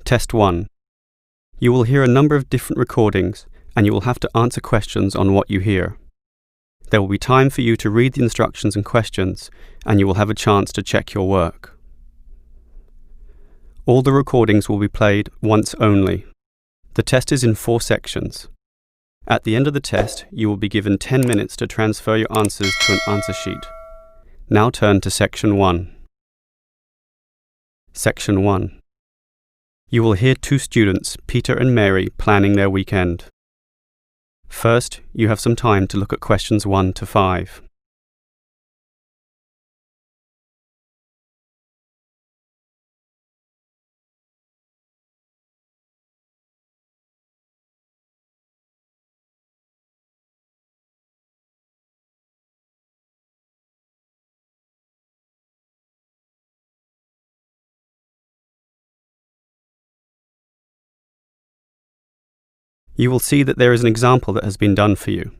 Test 1. You will hear a number of different recordings and you will have to answer questions on what you hear. There will be time for you to read the instructions and questions and you will have a chance to check your work. All the recordings will be played once only. The test is in 4 sections. At the end of the test, you will be given 10 minutes to transfer your answers to an answer sheet. Now turn to Section 1. Section 1. You will hear 2 students, Peter and Mary, planning their weekend. First, you have some time to look at questions 1 to 5. You will see that there is an example that has been done for you.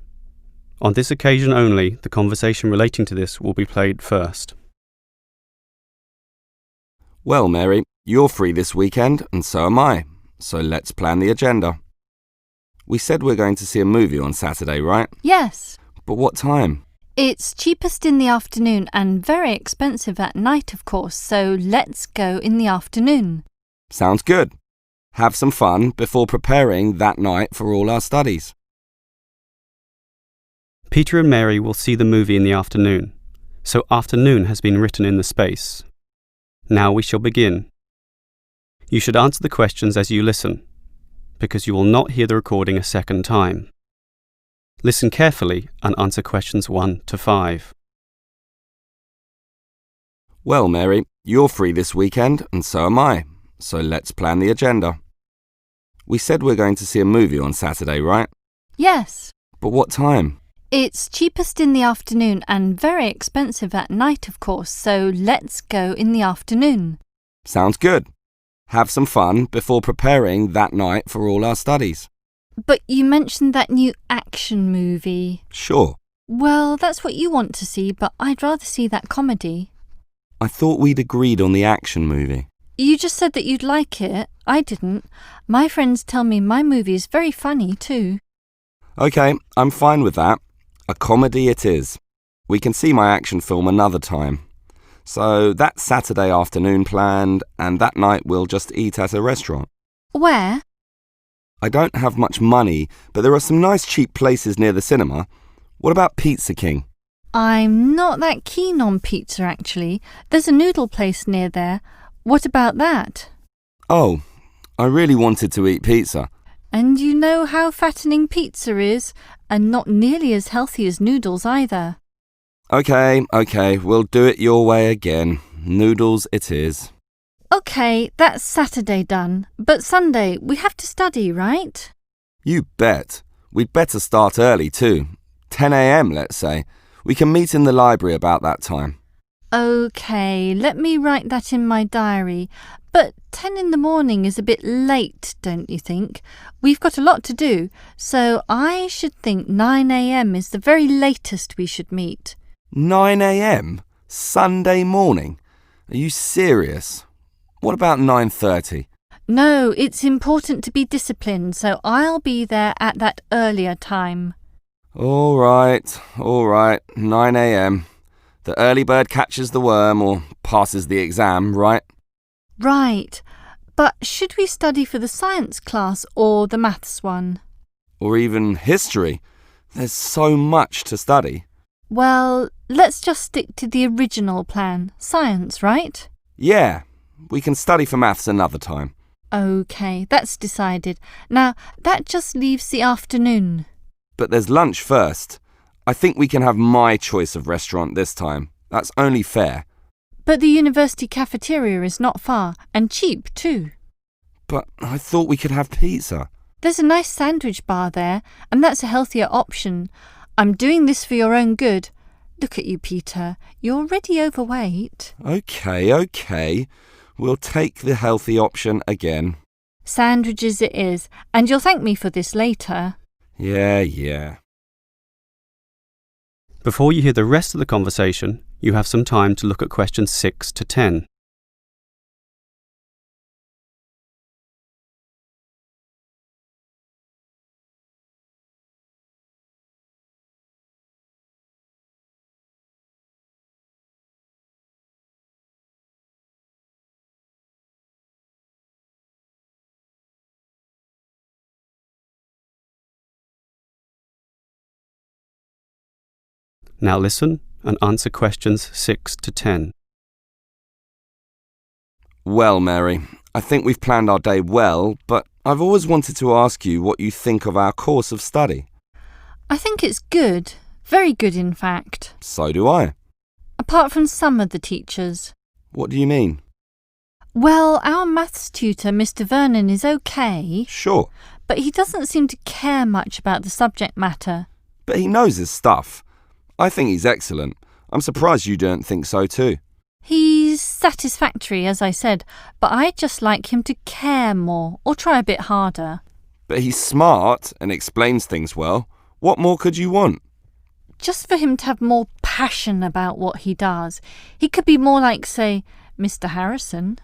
On this occasion only, the conversation relating to this will be played first. Well, Mary, you're free this weekend, and so am I. So let's plan the agenda. We said we're going to see a movie on Saturday, right? Yes. But what time? It's cheapest in the afternoon and very expensive at night, of course, so let's go in the afternoon. Sounds good. Have some fun before preparing that night for all our studies. Peter and Mary will see the movie in the afternoon, so afternoon has been written in the space. Now we shall begin. You should answer the questions as you listen, because you will not hear the recording a second time. Listen carefully and answer questions 1 to 5. Well, Mary, you're free this weekend, and so am I. So let's plan the agenda. We said we're going to see a movie on Saturday, right? Yes. But what time? It's cheapest in the afternoon and very expensive at night, of course, so let's go in the afternoon. Sounds good. Have some fun before preparing that night for all our studies. But you mentioned that new action movie. Sure. Well, that's what you want to see, but I'd rather see that comedy. I thought we'd agreed on the action movie. You just said that you'd like it. I didn't. My friends tell me my movie is very funny too. Okay, I'm fine with that. A comedy it is. We can see my action film another time. So that's Saturday afternoon planned, and that night we'll just eat at a restaurant. Where? I don't have much money, but there are some nice cheap places near the cinema. What about Pizza King? I'm not that keen on pizza, actually. There's a noodle place near there. What about that? Oh, I really wanted to eat pizza. And you know how fattening pizza is, and not nearly as healthy as noodles either. Okay, we'll do it your way again. Noodles it is. Okay, that's Saturday done. But Sunday, we have to study, right? You bet. We'd better start early too. 10 a.m, let's say. We can meet in the library about that time. Okay, let me write that in my diary. But 10 in the morning is a bit late, don't you think? We've got a lot to do, so I should think 9 a.m. is the very latest we should meet. 9 a.m? Sunday morning? Are you serious? What about 9:30? No, it's important to be disciplined, so I'll be there at that earlier time. All right, 9 a.m. The early bird catches the worm or passes the exam, right? Right. But should we study for the science class or the maths one? Or even history? There's so much to study. Well, let's just stick to the original plan. Science, right? Yeah, we can study for maths another time. Okay, that's decided. Now, that just leaves the afternoon. But there's lunch first. I think we can have my choice of restaurant this time. That's only fair. But the university cafeteria is not far, and cheap too. But I thought we could have pizza. There's a nice sandwich bar there, and that's a healthier option. I'm doing this for your own good. Look at you, Peter. You're already overweight. Okay. We'll take the healthy option again. Sandwiches it is, and you'll thank me for this later. Yeah. Before you hear the rest of the conversation, you have some time to look at questions 6 to 10. Now listen and answer questions 6 to 10. Well, Mary, I think we've planned our day well, but I've always wanted to ask you what you think of our course of study. I think it's good. Very good, in fact. So do I. Apart from some of the teachers. What do you mean? Well, our maths tutor, Mr. Vernon, is okay. Sure. But he doesn't seem to care much about the subject matter. But he knows his stuff. I think he's excellent. I'm surprised you don't think so too. He's satisfactory, as I said, but I'd just like him to care more or try a bit harder. But he's smart and explains things well. What more could you want? Just for him to have more passion about what he does. He could be more like, say, Mr. Harrison.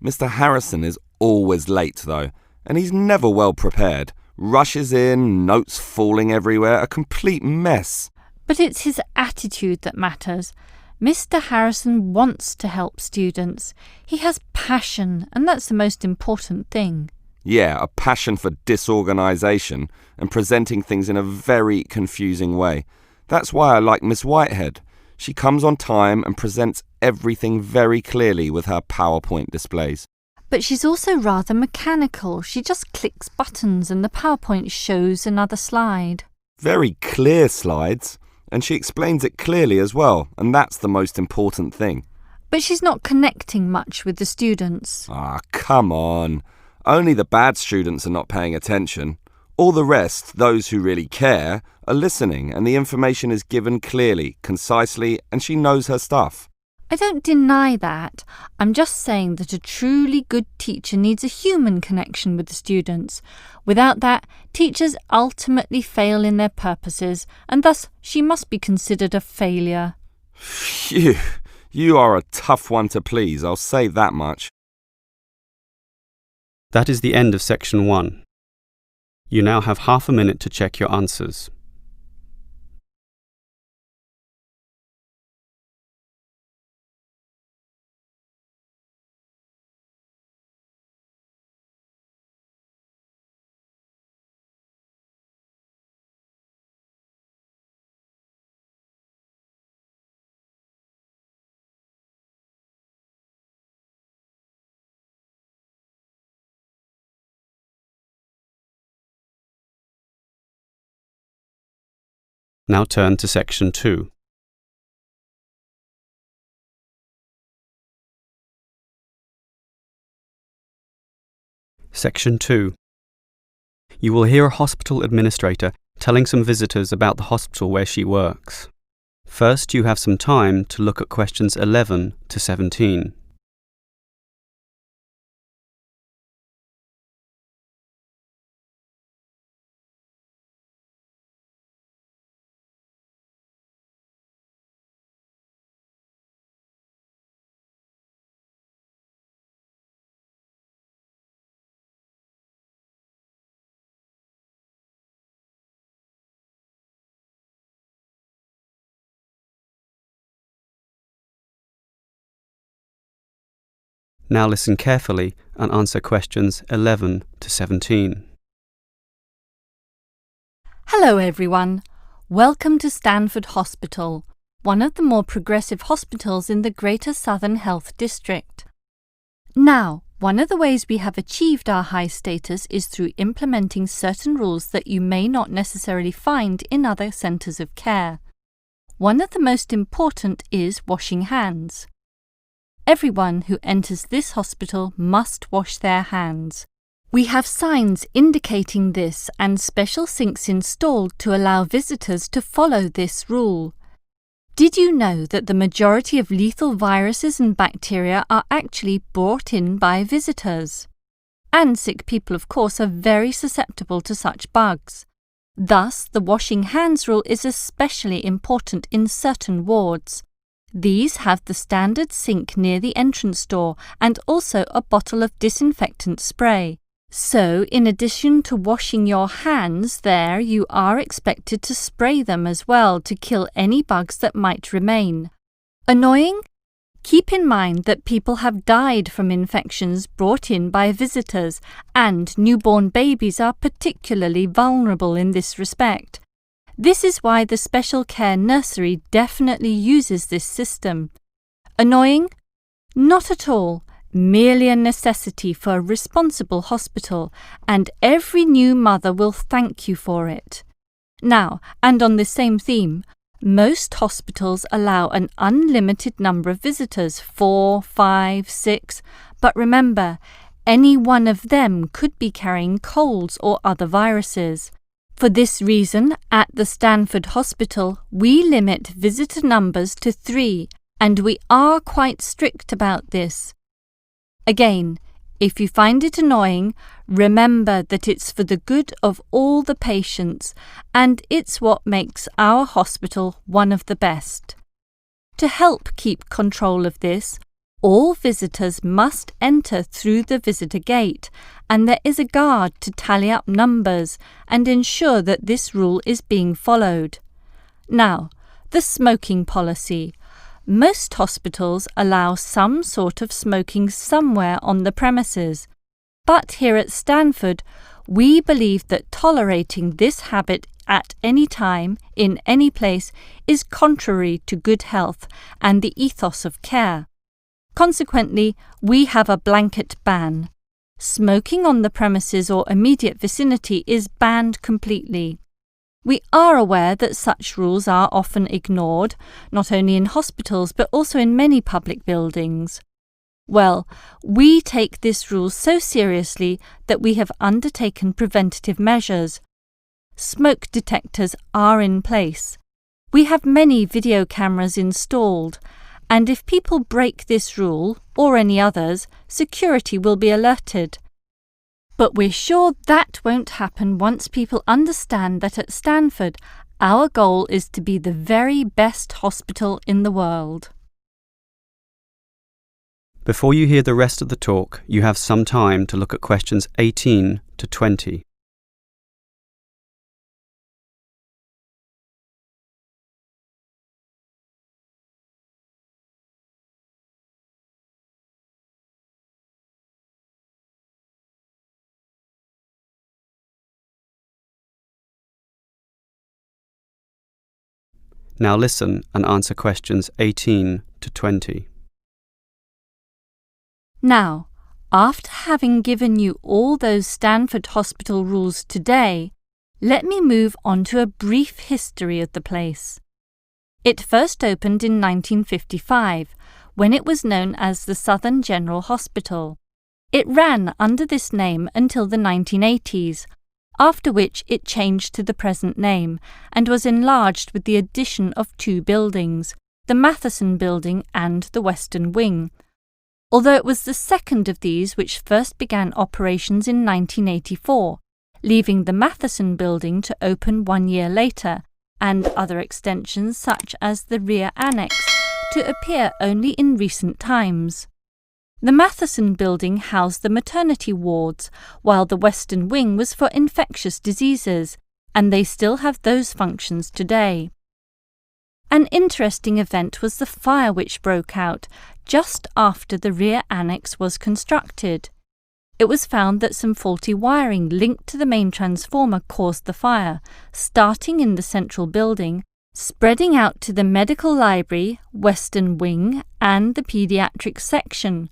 Mr. Harrison is always late, though, and he's never well prepared. Rushes in, notes falling everywhere, a complete mess. But it's his attitude that matters. Mr. Harrison wants to help students. He has passion, and that's the most important thing. Yeah, a passion for disorganisation and presenting things in a very confusing way. That's why I like Miss Whitehead. She comes on time and presents everything very clearly with her PowerPoint displays. But she's also rather mechanical. She just clicks buttons and the PowerPoint shows another slide. Very clear slides, and she explains it clearly as well, and that's the most important thing. But she's not connecting much with the students. Ah, come on. Only the bad students are not paying attention. All the rest, those who really care, are listening, and the information is given clearly, concisely, and she knows her stuff. I don't deny that. I'm just saying that a truly good teacher needs a human connection with the students. Without that, teachers ultimately fail in their purposes, and thus she must be considered a failure. Phew, you are a tough one to please, I'll say that much. That is the end of section 1. You now have half a minute to check your answers. Now turn to section 2. Section 2. You will hear a hospital administrator telling some visitors about the hospital where she works. First, you have some time to look at questions 11 to 17. Now listen carefully and answer questions 11 to 17. Hello everyone. Welcome to Stanford Hospital, one of the more progressive hospitals in the Greater Southern Health District. Now, one of the ways we have achieved our high status is through implementing certain rules that you may not necessarily find in other centres of care. One of the most important is washing hands. Everyone who enters this hospital must wash their hands. We have signs indicating this and special sinks installed to allow visitors to follow this rule. Did you know that the majority of lethal viruses and bacteria are actually brought in by visitors? And sick people, of course, are very susceptible to such bugs. Thus, the washing hands rule is especially important in certain wards. These have the standard sink near the entrance door and also a bottle of disinfectant spray. So, in addition to washing your hands there, you are expected to spray them as well to kill any bugs that might remain. Annoying? Keep in mind that people have died from infections brought in by visitors, and newborn babies are particularly vulnerable in this respect. This is why the special care nursery definitely uses this system. Annoying? Not at all. Merely a necessity for a responsible hospital, and every new mother will thank you for it. Now, and on this same theme, most hospitals allow an unlimited number of visitors, 4, 5, 6, but remember, any one of them could be carrying colds or other viruses. For this reason, at the Stanford Hospital, we limit visitor numbers to 3, and we are quite strict about this. Again, if you find it annoying, remember that it's for the good of all the patients, and it's what makes our hospital one of the best. To help keep control of this, all visitors must enter through the visitor gate, and there is a guard to tally up numbers and ensure that this rule is being followed. Now, the smoking policy. Most hospitals allow some sort of smoking somewhere on the premises, but here at Stanford, we believe that tolerating this habit at any time, in any place, is contrary to good health and the ethos of care. Consequently, we have a blanket ban. Smoking on the premises or immediate vicinity is banned completely. We are aware that such rules are often ignored, not only in hospitals but also in many public buildings. Well, we take this rule so seriously that we have undertaken preventative measures. Smoke detectors are in place. We have many video cameras installed, and if people break this rule, or any others, security will be alerted. But we're sure that won't happen once people understand that at Stanford, our goal is to be the very best hospital in the world. Before you hear the rest of the talk, you have some time to look at questions 18 to 20. Now listen and answer questions 18 to 20. Now, after having given you all those Stanford Hospital rules today, let me move on to a brief history of the place. It first opened in 1955, when it was known as the Southern General Hospital. It ran under this name until the 1980s, after which it changed to the present name and was enlarged with the addition of 2 buildings, the Matheson Building and the Western Wing, although it was the second of these which first began operations in 1984, leaving the Matheson Building to open 1 year later, and other extensions such as the rear annex to appear only in recent times. The Matheson Building housed the maternity wards, while the Western Wing was for infectious diseases, and they still have those functions today. An interesting event was the fire which broke out just after the rear annex was constructed. It was found that some faulty wiring linked to the main transformer caused the fire, starting in the central building, spreading out to the medical library, Western Wing, and the pediatric section.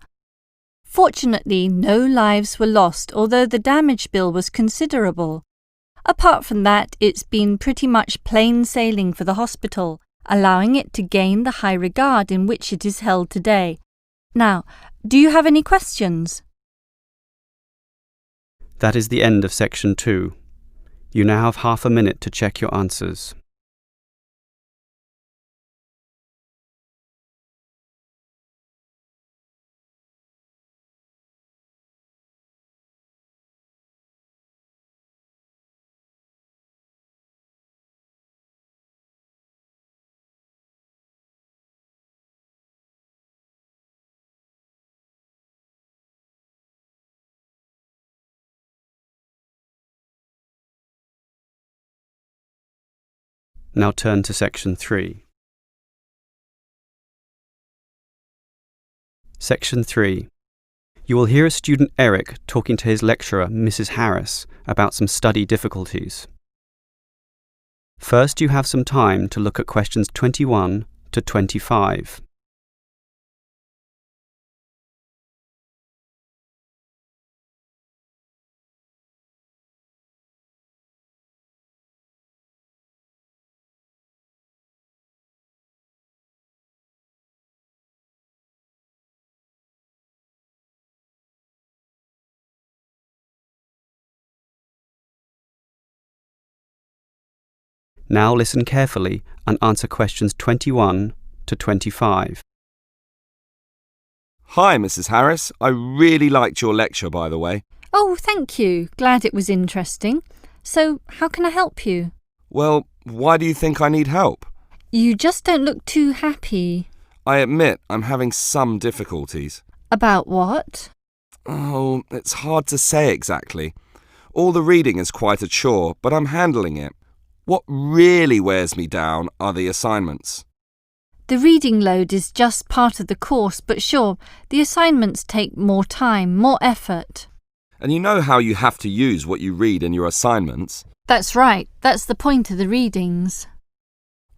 Fortunately, no lives were lost, although the damage bill was considerable. Apart from that, it's been pretty much plain sailing for the hospital, allowing it to gain the high regard in which it is held today. Now, do you have any questions? That is the end of section 2. You now have half a minute to check your answers. Now turn to section 3. Section 3. You will hear a student Eric talking to his lecturer, Mrs. Harris, about some study difficulties. First, you have some time to look at questions 21 to 25. Now listen carefully and answer questions 21 to 25. Hi, Mrs. Harris. I really liked your lecture, by the way. Oh, thank you. Glad it was interesting. So, how can I help you? Well, why do you think I need help? You just don't look too happy. I admit I'm having some difficulties. About what? Oh, it's hard to say exactly. All the reading is quite a chore, but I'm handling it. What really wears me down are the assignments. The reading load is just part of the course, but sure, the assignments take more time, more effort. And you know how you have to use what you read in your assignments? That's right. That's the point of the readings.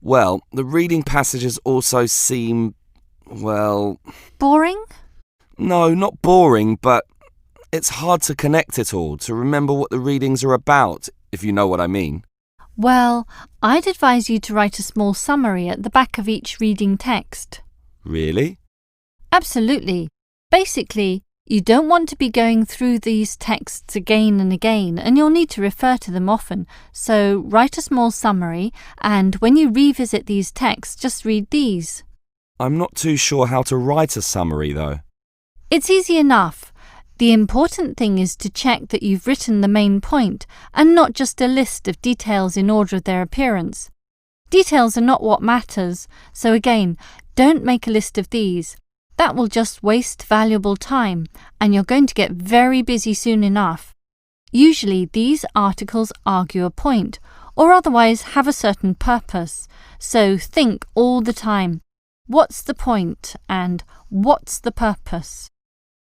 Well, the reading passages also seem, well... Boring? No, not boring, but it's hard to connect it all, to remember what the readings are about, if you know what I mean. Well, I'd advise you to write a small summary at the back of each reading text. Really? Absolutely. Basically, you don't want to be going through these texts again and again, and you'll need to refer to them often. So write a small summary, and when you revisit these texts, just read these. I'm not too sure how to write a summary, though. It's easy enough. The important thing is to check that you've written the main point and not just a list of details in order of their appearance. Details are not what matters, so again, don't make a list of these. That will just waste valuable time, and you're going to get very busy soon enough. Usually, these articles argue a point, or otherwise have a certain purpose. So think all the time, what's the point and what's the purpose?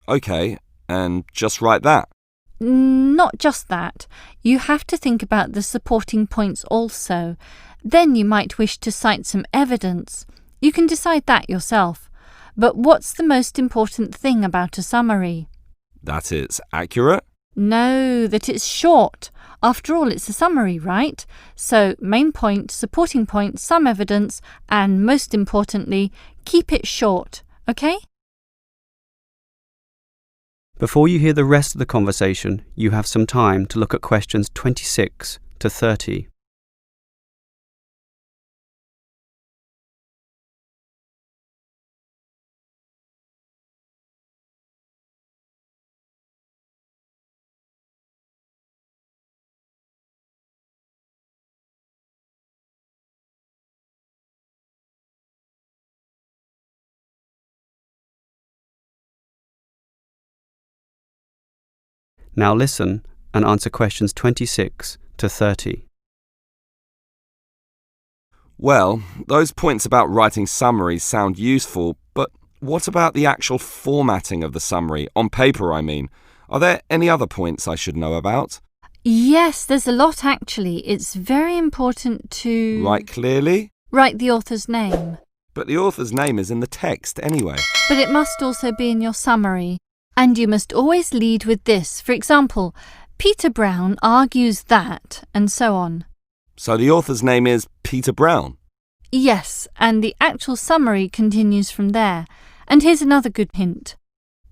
OK, and just write that. Not just that. You have to think about the supporting points also. Then you might wish to cite some evidence. You can decide that yourself. But what's the most important thing about a summary? That it's accurate? No, that it's short. After all, it's a summary, right? So, main point, supporting point, some evidence, and most importantly, keep it short, OK? Before you hear the rest of the conversation, you have some time to look at questions 26 to 30. Now listen and answer questions 26 to 30. Well, those points about writing summaries sound useful, but what about the actual formatting of the summary, on paper I mean? Are there any other points I should know about? Yes, there's a lot actually. It's very important to... Write clearly? Write the author's name. But the author's name is in the text anyway. But it must also be in your summary. And you must always lead with this. For example, Peter Brown argues that, and so on. So the author's name is Peter Brown? Yes, and the actual summary continues from there. And here's another good hint.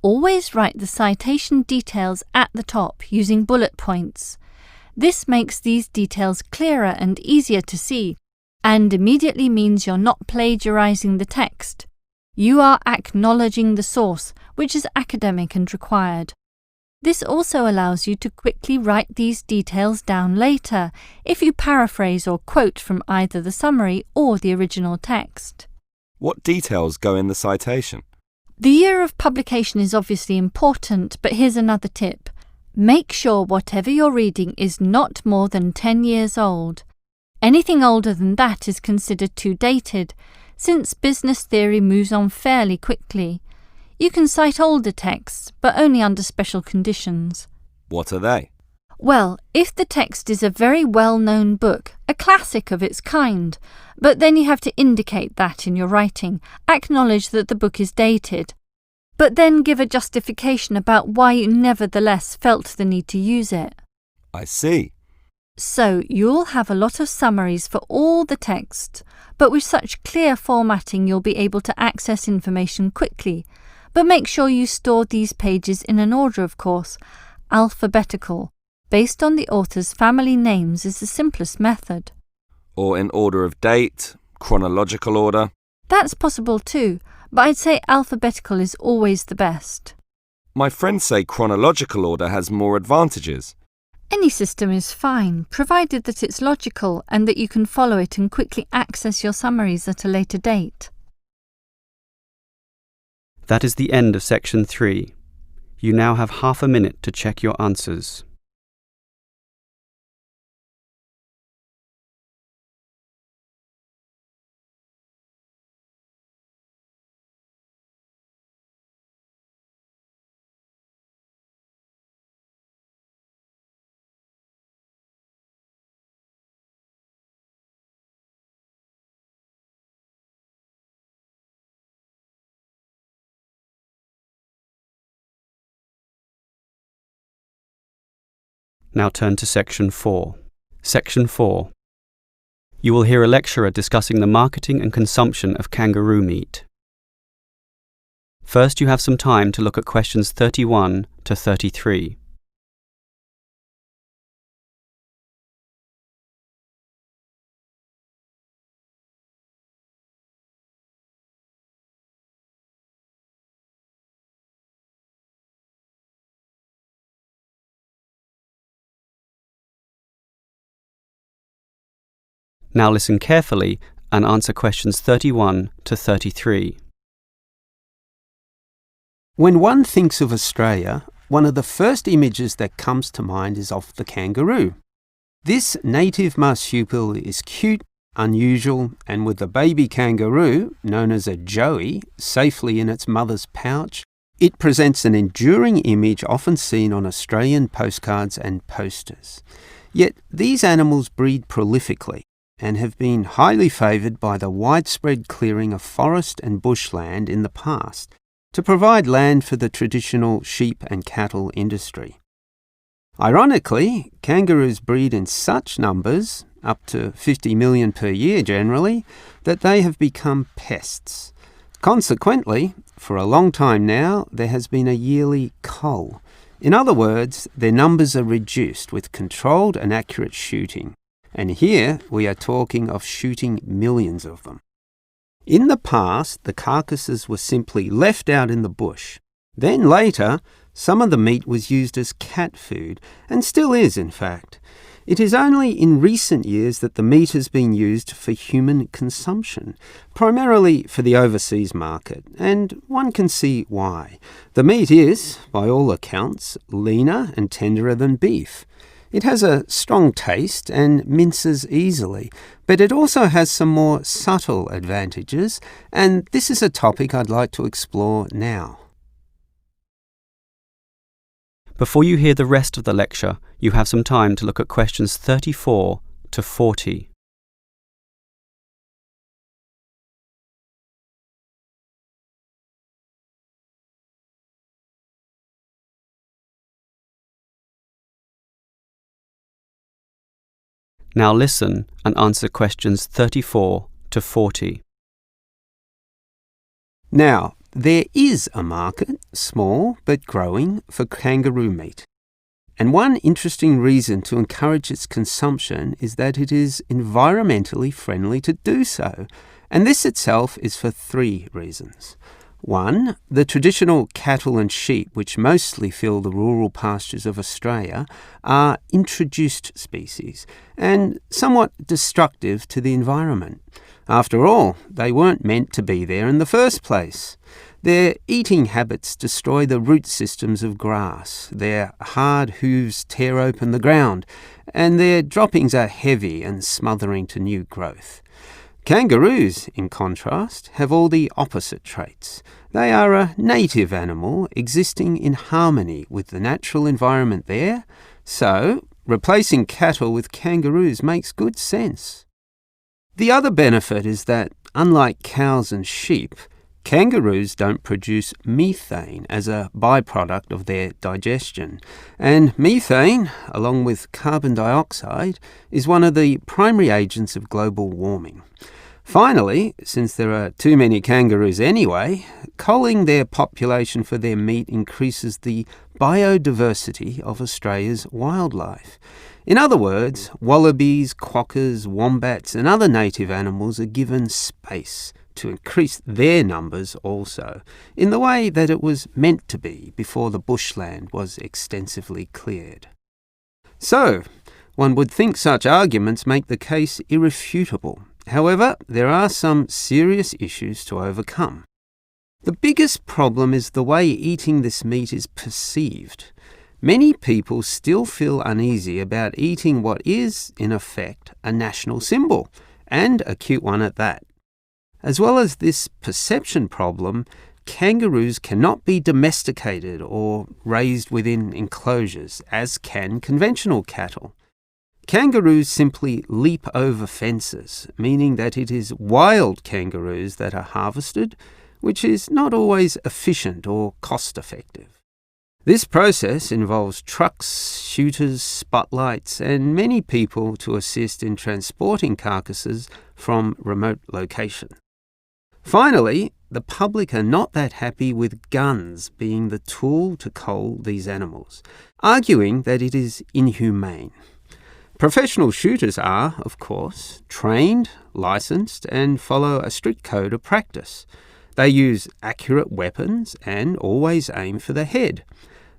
Always write the citation details at the top using bullet points. This makes these details clearer and easier to see, and immediately means you're not plagiarizing the text. You are acknowledging the source, which is academic and required. This also allows you to quickly write these details down later if you paraphrase or quote from either the summary or the original text. What details go in the citation? The year of publication is obviously important, but here's another tip. Make sure whatever you're reading is not more than 10 years old. Anything older than that is considered too dated, since business theory moves on fairly quickly. You can cite older texts, but only under special conditions. What are they? Well, if the text is a very well-known book, a classic of its kind, but then you have to indicate that in your writing, acknowledge that the book is dated, but then give a justification about why you nevertheless felt the need to use it. I see. So you'll have a lot of summaries for all the texts, but with such clear formatting you'll be able to access information quickly. But make sure you store these pages in an order, of course, alphabetical. Based on the author's family names is the simplest method. Or in order of date, chronological order. That's possible too, but I'd say alphabetical is always the best. My friends say chronological order has more advantages. Any system is fine, provided that it's logical and that you can follow it and quickly access your summaries at a later date. That is the end of section 3. You now have half a minute to check your answers. Now turn to section 4. Section 4. You will hear a lecturer discussing the marketing and consumption of kangaroo meat. First, you have some time to look at questions 31 to 33. Now listen carefully and answer questions 31 to 33. When one thinks of Australia, one of the first images that comes to mind is of the kangaroo. This native marsupial is cute, unusual, and with the baby kangaroo, known as a joey, safely in its mother's pouch, it presents an enduring image often seen on Australian postcards and posters. Yet these animals breed prolifically and have been highly favoured by the widespread clearing of forest and bushland in the past to provide land for the traditional sheep and cattle industry. Ironically, kangaroos breed in such numbers, up to 50 million per year generally, that they have become pests. Consequently, for a long time now, there has been a yearly cull. In other words, their numbers are reduced with controlled and accurate shooting. And here we are talking of shooting millions of them. In the past, the carcasses were simply left out in the bush. Then later, some of the meat was used as cat food, and still is in fact. It is only in recent years that the meat has been used for human consumption, primarily for the overseas market, and one can see why. The meat is, by all accounts, leaner and tenderer than beef. It has a strong taste and minces easily, but it also has some more subtle advantages, and this is a topic I'd like to explore now. Before you hear the rest of the lecture, you have some time to look at questions 34 to 40. Now listen and answer questions 34 to 40. Now, there is a market, small but growing, for kangaroo meat. And one interesting reason to encourage its consumption is that it is environmentally friendly to do so. And this itself is for 3 reasons. 1, the traditional cattle and sheep, which mostly fill the rural pastures of Australia, are introduced species and somewhat destructive to the environment. After all, they weren't meant to be there in the first place. Their eating habits destroy the root systems of grass, their hard hooves tear open the ground, and their droppings are heavy and smothering to new growth. Kangaroos, in contrast, have all the opposite traits. They are a native animal existing in harmony with the natural environment there, so replacing cattle with kangaroos makes good sense. The other benefit is that, unlike cows and sheep, kangaroos don't produce methane as a byproduct of their digestion. And methane, along with carbon dioxide, is one of the primary agents of global warming. Finally, since there are too many kangaroos anyway, culling their population for their meat increases the biodiversity of Australia's wildlife. In other words, wallabies, quokkas, wombats and other native animals are given space to increase their numbers also, in the way that it was meant to be before the bushland was extensively cleared. So, one would think such arguments make the case irrefutable. However, there are some serious issues to overcome. The biggest problem is the way eating this meat is perceived. Many people still feel uneasy about eating what is, in effect, a national symbol, and a cute one at that. As well as this perception problem, kangaroos cannot be domesticated or raised within enclosures, as can conventional cattle. Kangaroos simply leap over fences, meaning that it is wild kangaroos that are harvested, which is not always efficient or cost-effective. This process involves trucks, shooters, spotlights, and many people to assist in transporting carcasses from remote locations. Finally, the public are not that happy with guns being the tool to cull these animals, arguing that it is inhumane. Professional shooters are, of course, trained, licensed, and follow a strict code of practice. They use accurate weapons and always aim for the head.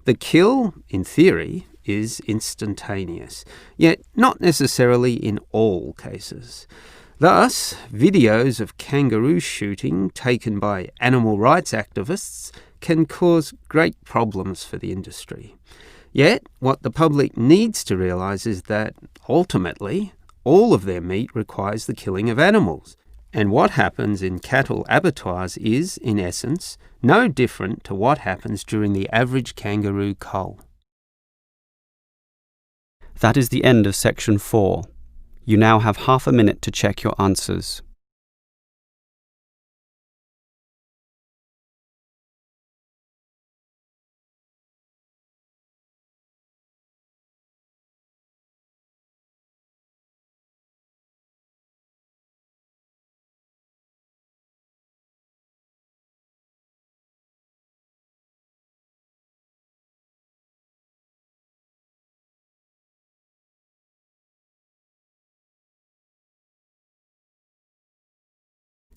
The kill, in theory, is instantaneous, yet not necessarily in all cases. Thus, videos of kangaroo shooting taken by animal rights activists can cause great problems for the industry. Yet, what the public needs to realise is that, ultimately, all of their meat requires the killing of animals. And what happens in cattle abattoirs is, in essence, no different to what happens during the average kangaroo cull. That is the end of section 4. You now have half a minute to check your answers.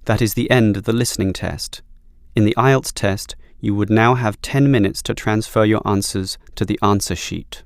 That is the end of the listening test. In the IELTS test, you would now have 10 minutes to transfer your answers to the answer sheet.